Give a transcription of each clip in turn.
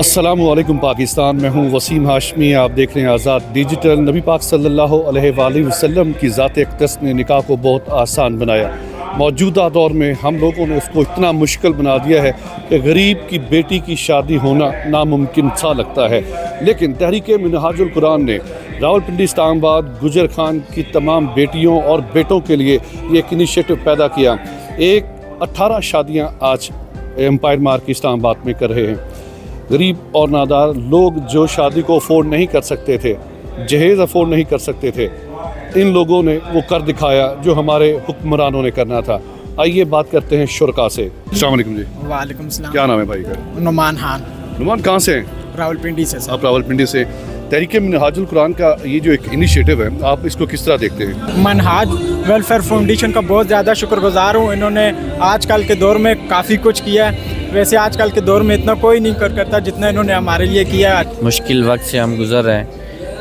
अस्सलामुअलैकुम पाकिस्तान, मैं हूँ वसीम हाशमी। आप देख रहे हैं आज़ाद डिजिटल। नबी पाक सल्लल्लाहु अलैहि वसल्लम की ज़ात अक़दस ने निकाह को बहुत आसान बनाया। मौजूदा दौर में हम लोगों ने उसको इतना मुश्किल बना दिया है कि गरीब की बेटी की शादी होना नामुमकिन सा लगता है। लेकिन तहरीक मिनहाजुल कुरान ने रावलपिंडी, इस्लामाबाद, गुजर खान की तमाम बेटियों और बेटों के लिए ये एक इनिशिएटिव पैदा किया। 18 शादियाँ आज एम्पायर मार्केट इस्लामाबाद में कर रहे हैं। गरीब और नादार लोग जो शादी को अफोर्ड नहीं कर सकते थे, जहेज़ अफोर्ड नहीं कर सकते थे, इन लोगों ने वो कर दिखाया जो हमारे हुक्मरानों ने करना था। आइए बात करते हैं शुरका से। अस्सलाम वालेकुम जी। वालेकुम सलाम। क्या नाम है भाई का? नुमान खान। नुमान कहाँ से हैं? रावलपिंडी से। आप रावलपिंडी से। तहरीक मिनहाजुल कुरान का ये जो एक इनिशिएटिव है, आप इसको किस तरह देखते हैं? मनहाज वेलफेयर फाउंडेशन का बहुत ज़्यादा शुक्रगुजार हूँ। इन्होंने आजकल के दौर में काफ़ी कुछ किया है। वैसे आजकल के दौर में इतना कोई नहीं करता जितना इन्होंने हमारे लिए किया है। मुश्किल वक्त से हम गुजर रहे हैं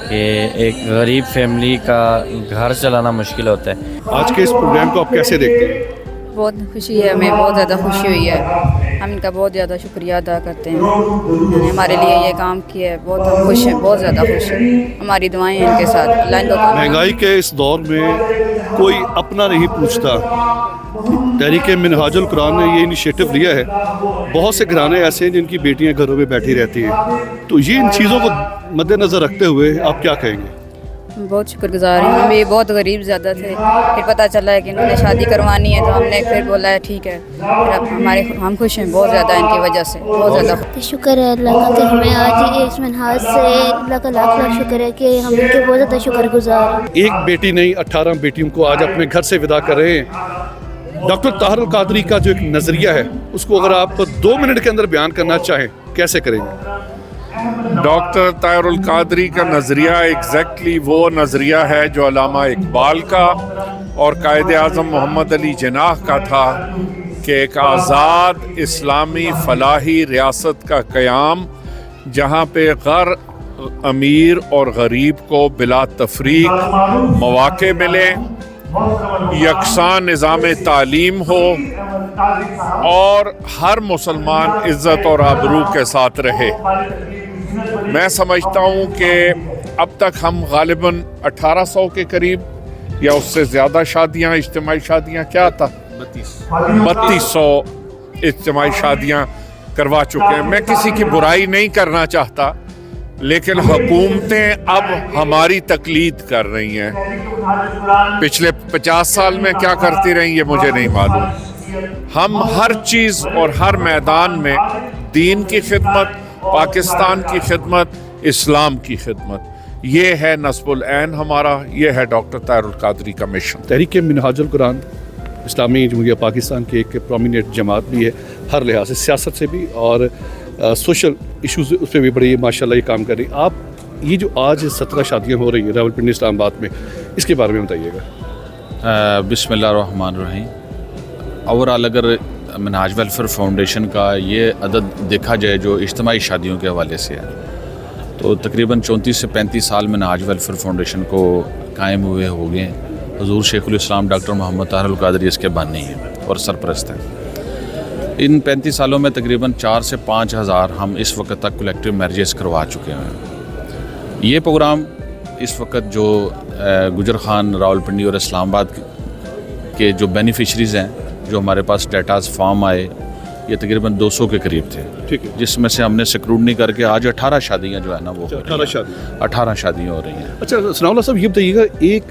कि एक गरीब फैमिली का घर चलाना मुश्किल होता है। आज के इस प्रोग्राम को आप कैसे देखते हैं? बहुत खुशी है, हमें बहुत ज़्यादा खुशी हुई है। हम इनका बहुत ज़्यादा शुक्रिया अदा करते हैं। इन्होंने हमारे लिए ये काम किया है, बहुत हम खुश हैं, बहुत ज़्यादा खुश हैं। हमारी दुआएं हैं इनके साथ। अल्लाह इनको महंगाई के इस दौर में कोई अपना नहीं पूछता। तहरीक मिनहाजुल कुरान ने ये इनिशिएटिव लिया है। बहुत से घराने ऐसे हैं जिनकी बेटियां घरों में बैठी रहती हैं, तो ये इन चीज़ों को मद्देनज़र रखते हुए आप क्या कहेंगे? बहुत शुक्रगुजार हैं। हम भी बहुत गरीब ज़्यादा थे, फिर पता चला है कि इन्होंने शादी करवानी है तो हमने फिर बोला है ठीक है। फिर अब हम खुश हैं बहुत ज़्यादा इनकी वजह से, बहुत ज़्यादा। शुक्र है अल्लाह का, तो हमें आज इस मनहाज से अल्लाह का लाख लाख शुक्र है कि हम इनके बहुत ज़्यादा शुक्रगुजार हैं। एक बेटी नहीं, 18 बेटियों को आज अपने घर से विदा कर रहे हैं। डॉक्टर ताहिरुल कादरी का जो एक नज़रिया है, उसको अगर आप 2 मिनट के अंदर बयान करना चाहें, कैसे करेंगे? डॉक्टर ताहिरुल कादरी का नज़रिया एग्जैक्टली वो नज़रिया है जो अल्लामा इकबाल का और कायद आज़म मोहम्मद अली जिन्नाह का था कि एक आज़ाद इस्लामी फलाही रियासत का क़याम, जहाँ पे गर अमीर और गरीब को बिला तफरीक मौक़े मिले, यकसां निज़ाम तालीम हो और हर मुसलमान इज़्ज़त और आबरू के साथ रहे। मैं समझता हूँ कि अब तक हम गालिबन 1800 के करीब या उससे ज़्यादा शादियाँ, इज्तिमाई शादियाँ, क्या था 3200 इज्तिमाई शादियाँ करवा चुके हैं। मैं किसी की बुराई नहीं करना चाहता, लेकिन हुकूमतें अब हमारी तकलीद कर रही हैं। पिछले 50 साल में क्या करती रही ये मुझे नहीं मालूम। हम हर चीज़ और हर मैदान में दीन की खिदमत, पाकिस्तान की खिदमत, इस्लाम की खिदमत, ये है नस्बुल ऐन हमारा, ये है डॉक्टर ताहिरुल कादरी का मिशन। तहरीक मिनहाजुल कुरान इस्लामी जमहूरिया पाकिस्तान की एक प्रोमिनेंट जमात भी है, हर लिहाज से, सियासत से भी और सोशल इश्यूज़ उस पर भी बड़ी माशाल्लाह ये काम कर रही। आप ये जो आज 17 शादियाँ हो रही हैं रावलपिंडी इस्लामाबाद में, इसके बारे में बताइएगा। बिस्मिल्लाहिर्रहमानिर्रहीम। ओवरऑल अगर मिनहाज वेलफेयर फाउंडेशन का ये अदद देखा जाए जो इज्तिमाई शादियों के हवाले से है, तो तकरीबन 34 से 35 साल मिनहाज वेलफेयर फाउंडेशन को कायम हुए हो गए हैं। हुज़ूर शेखुल इस्लाम डॉक्टर मोहम्मद ताहिरुल कादरी इसके बानी हैं और सरपरस्त हैं। इन 35 सालों में तकरीबन 4 से 5 हज़ार हम इस वक्त तक कलेक्टिव मैरिजेस करवा चुके हैं। ये प्रोग्राम इस वक्त जो गुजर खान, रावलपिंडी और इस्लामाबाद के जो बेनिफिशरीज़ हैं, जो हमारे पास डेटाज फॉर्म आए, ये तकरीबन 200 के करीब थे, ठीक है, जिसमें से हमने स्क्रूटनी करके आज 18 शादियाँ जो है ना वो 18 शादियाँ हो रही हैं। अच्छा सनाउल्लाह साहब, ये बताइएगा एक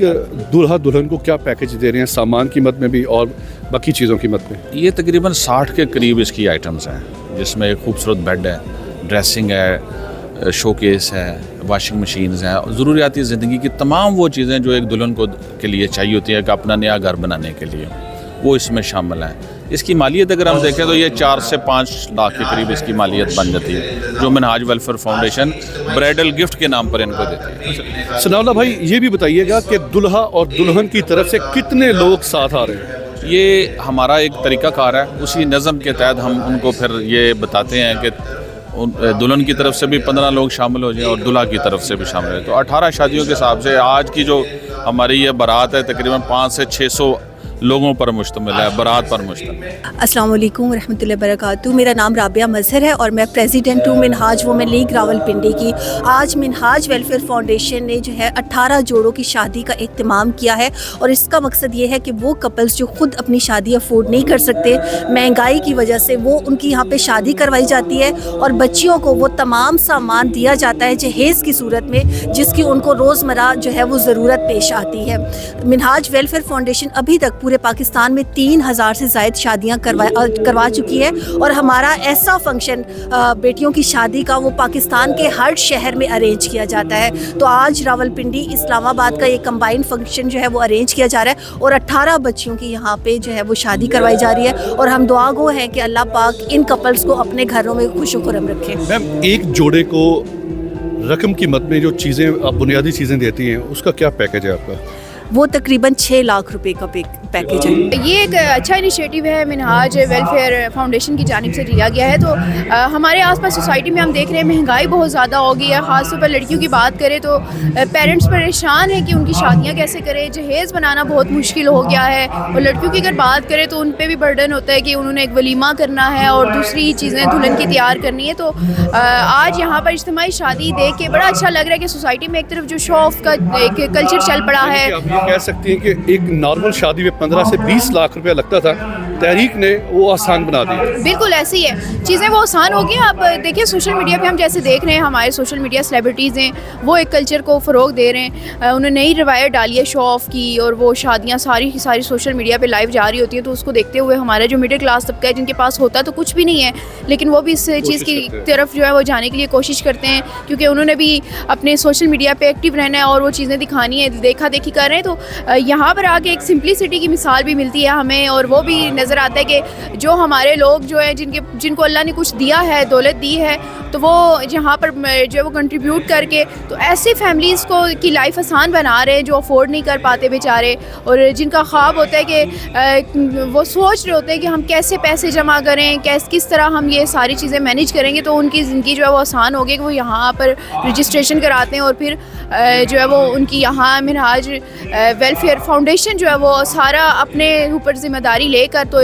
दूल्हा दुल्हन को क्या पैकेज दे रहे हैं, सामान कीमत में भी और बाकी चीज़ों की कीमत में? ये तकरीबन 60 के करीब इसकी आइटम्स हैं, जिसमें एक खूबसूरत बेड है, ड्रेसिंग है, शोकेस है, वॉशिंग मशीन्स हैं, ज़रूरियाती ज़िंदगी की तमाम वो चीज़ें जो एक दुल्हन को के लिए चाहिए होती है कि अपना नया घर बनाने के लिए, वो इसमें शामिल हैं। इसकी मालियत अगर हम देखें तो ये 4 से 5 लाख के करीब इसकी मालियत बन जाती है, जो Minhaj welfare foundation bridal gift के नाम पर इनको देती है। सनाउल्लाह भाई, ये भी बताइएगा कि दुल्हा और दुल्हन की तरफ से कितने लोग साथ आ रहे हैं? ये हमारा एक तरीक़ाकार है, उसी नज़म के तहत हम उनको फिर ये बताते हैं कि दुल्हन की तरफ से भी 15 लोग शामिल हो जाएं और दुल्हा की तरफ से भी शामिल हैं। तो 18 शादियों के हिसाब से आज की जो हमारी ये बारात है, तकरीबन 500 से 600 लोगों पर मुश्तमिल है, बारात पर मुश्तमिल है। अस्सलाम वालेकुम रहमतुल्लाहि वबरकातुहू। मेरा नाम राबिया मज़हर है और मैं प्रेसिडेंट हूँ मिनहाज वुमेन लीग रावलपिंडी की। आज मिनहाज वेलफेयर फाउंडेशन ने जो है 18 जोड़ों की शादी का एहतमाम किया है और इसका मकसद ये है कि वो कपल्स जो ख़ुद अपनी शादी अफोर्ड नहीं कर सकते, महंगाई की वजह से वो उनकी यहाँ पे शादी करवाई जाती है और बच्चियों को वो तमाम सामान दिया जाता है जहेज़ की सूरत में, जिसकी उनको रोज़मर्रा जो है वो ज़रूरत पेश आती है। मिनहाज वेलफेयर फाउंडेशन अभी तक पूरे पाकिस्तान में 3000 से ज़ायद शादियाँ करवा चुकी है और हमारा ऐसा फंक्शन बेटियों की शादी का वो पाकिस्तान के हर शहर में अरेंज किया जाता है। तो आज रावलपिंडी इस्लामाबाद का ये कंबाइंड फंक्शन जो है वो अरेंज किया जा रहा है और 18 बच्चियों की यहाँ पे जो है वो शादी करवाई जा रही है और हम दुआ गो हैं कि अल्लाह पाक इन कपल्स को अपने घरों में खुश खुरम रखे। मैम, एक जोड़े को रकम की मद में जो चीज़ें आप बुनियादी चीज़ें देती हैं उसका क्या पैकेज है आपका? वो तकरीबन 6 लाख रुपए का पैकेज है। ये एक अच्छा इनिशिएटिव है मिनहाज वेलफेयर फाउंडेशन की जानिब से लिया गया है। तो हमारे आसपास सोसाइटी में हम देख रहे हैं महंगाई बहुत ज़्यादा हो गई है। ख़ासतौर पर लड़कियों की बात करें तो पेरेंट्स परेशान हैं कि उनकी शादियां कैसे करें, जहेज़ बनाना बहुत मुश्किल हो गया है। और लड़कियों की अगर बात करें तो उन पर भी बर्डन होता है कि उन्होंने एक वलीमा करना है और दूसरी चीज़ें दुल्हन की तैयार करनी है। तो आज यहाँ पर इज्तिमाई शादी देख के बड़ा अच्छा लग रहा है कि सोसाइटी में एक तरफ जो शो ऑफ का एक कल्चर चल पड़ा है। कह सकती हैं कि एक नॉर्मल शादी में 15 से 20 लाख रुपया लगता था, तहरीक ने वो आसान बना दी। बिल्कुल ऐसे ही है, चीज़ें वो आसान हो गई। आप देखिए सोशल मीडिया पे हम जैसे देख रहे हैं, हमारे सोशल मीडिया सेलिब्रिटीज़ हैं वो एक कल्चर को फ़रोग दे रहे हैं। उन्होंने नई रवायत डाली है शो ऑफ की और वो शादियाँ सारी की सारी सोशल मीडिया पे लाइव जा रही होती है। तो उसको देखते हुए हमारा जो मिडिल क्लास तबका है जिनके पास होता तो कुछ भी नहीं है, लेकिन वो भी इस चीज़ की तरफ जो है वो जाने के लिए कोशिश करते हैं क्योंकि उन्होंने भी अपने सोशल मीडिया पर एक्टिव रहना है और वो चीज़ें दिखानी है, देखा देखी कर रहे हैं। तो यहाँ पर आके एक सिंपलिसिटी की मिसाल भी मिलती है हमें और वो भी नज़र आता है कि जो हमारे लोग जो है जिनको अल्लाह ने कुछ दिया है, दौलत दी है, तो वो यहाँ पर जो है वो कंट्रीब्यूट करके तो ऐसी फैमिलीज़ को की लाइफ आसान बना रहे हैं जो अफोर्ड नहीं कर पाते बेचारे और जिनका ख्वाब होता है कि वो सोच रहे होते हैं कि हम कैसे पैसे जमा करें, किस तरह हम ये सारी चीज़ें मैनेज करेंगे तो उनकी ज़िंदगी जो है वो आसान होगी कि वो यहाँ पर रजिस्ट्रेशन कराते हैं और फिर जो है वो उनकी यहाँ मिनहाज वेलफेयर फाउंडेशन जो है वो सारा अपने ऊपर ज़िम्मेदारी लेकर तो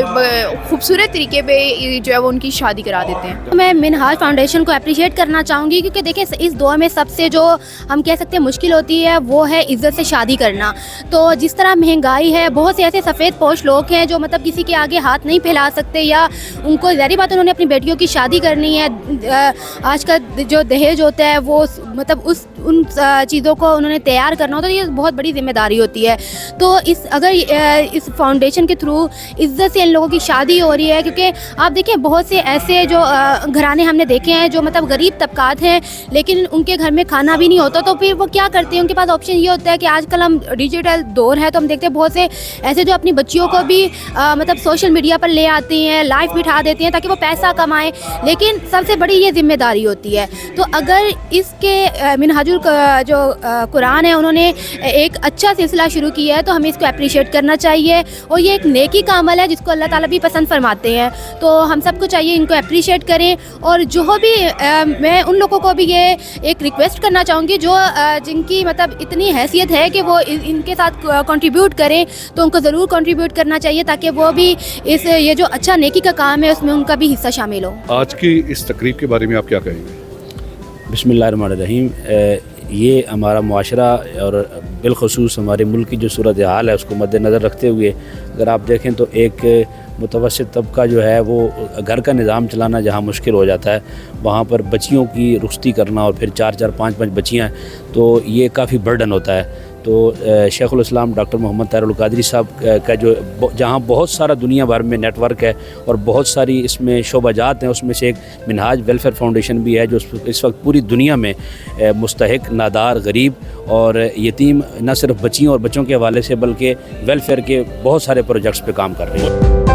खूबसूरत तरीके पे जो है वो उनकी शादी करा देते हैं। मैं मिनहाज फाउंडेशन को अप्रिशिएट करना चाहूँगी क्योंकि देखिए इस दौर में सबसे जो हम कह सकते हैं मुश्किल होती है वो है इज़्ज़त से शादी करना। तो जिस तरह महंगाई है, बहुत से ऐसे सफ़ेद पोश लोग हैं जो मतलब किसी के आगे हाथ नहीं फैला सकते या उनको ज़ाहिर बात उन्होंने अपनी बेटियों की शादी करनी है। आज का जो दहेज होता है वो मतलब उन चीज़ों को उन्होंने तैयार करना होता है, ये बहुत बड़ी जिम्मेदारी होती है। तो अगर इस फाउंडेशन के थ्रू इज़्ज़त से इन लोगों की शादी हो रही है क्योंकि आप देखिए बहुत से ऐसे जो घराने हमने देखे हैं जो मतलब गरीब तबकात हैं लेकिन उनके घर में खाना भी नहीं होता, तो फिर वो क्या करते हैं, उनके पास ऑप्शन ये होता है कि आजकल हम डिजिटल दौर है तो हम देखते हैं बहुत से ऐसे जो अपनी बच्चियों को भी मतलब सोशल मीडिया पर ले आती हैं, लाइव बिठा देती हैं ताकि वो पैसा कमाएँ, लेकिन सबसे बड़ी ये जिम्मेदारी होती है। तो अगर इसके मिनहाजुल जो कुरान है उन्होंने एक अच्छा सिलसिला शुरू किया है तो हमें इसको अप्रिशिएट करना चाहिए और ये एक नेकी का अमल है जिसको अल्लाह ताला भी पसंद फरमाते हैं। तो हम सबको चाहिए इनको अप्रिशिएट करें और जो भी मैं उन लोगों को भी ये एक रिक्वेस्ट करना चाहूँगी जो जिनकी मतलब इतनी हैसियत है कि वो इनके साथ कंट्रीब्यूट करें तो उनको ज़रूर कंट्रीब्यूट करना चाहिए ताकि वो भी ये जो अच्छा नेकी का काम है उसमें उनका भी हिस्सा शामिल हो। आज की इस तकरीब के बारे में आप क्या कहेंगे? बिस्मिल्लाहिर्रहमानिर्रहीम। ये हमारा मुआशरा और बिलखसूस हमारे मुल्क की जो सूरत हाल है उसको मद्देनज़र रखते हुए अगर आप देखें तो एक मुतवस्सित तबका जो है वो घर का निज़ाम चलाना जहाँ मुश्किल हो जाता है वहाँ पर बच्चियों की रुख्सती करना और फिर 4-4 5-5 बच्चियाँ तो ये काफ़ी बर्डन होता है। तो शेखुल इस्लाम डॉक्टर मोहम्मद ताहिरुल कादरी साहब का जो जहाँ बहुत सारा दुनिया भर में नेटवर्क है और बहुत सारी इसमें शोबाजात हैं उसमें से एक मिनहाज वेलफेयर फाउंडेशन भी है जो इस वक्त पूरी दुनिया में मुस्तहिक, नादार, गरीब और यतीम न सिर्फ बच्चियों और बच्चों के हवाले से बल्कि वेलफेयर के बहुत सारे प्रोजेक्ट्स पे काम कर रही है।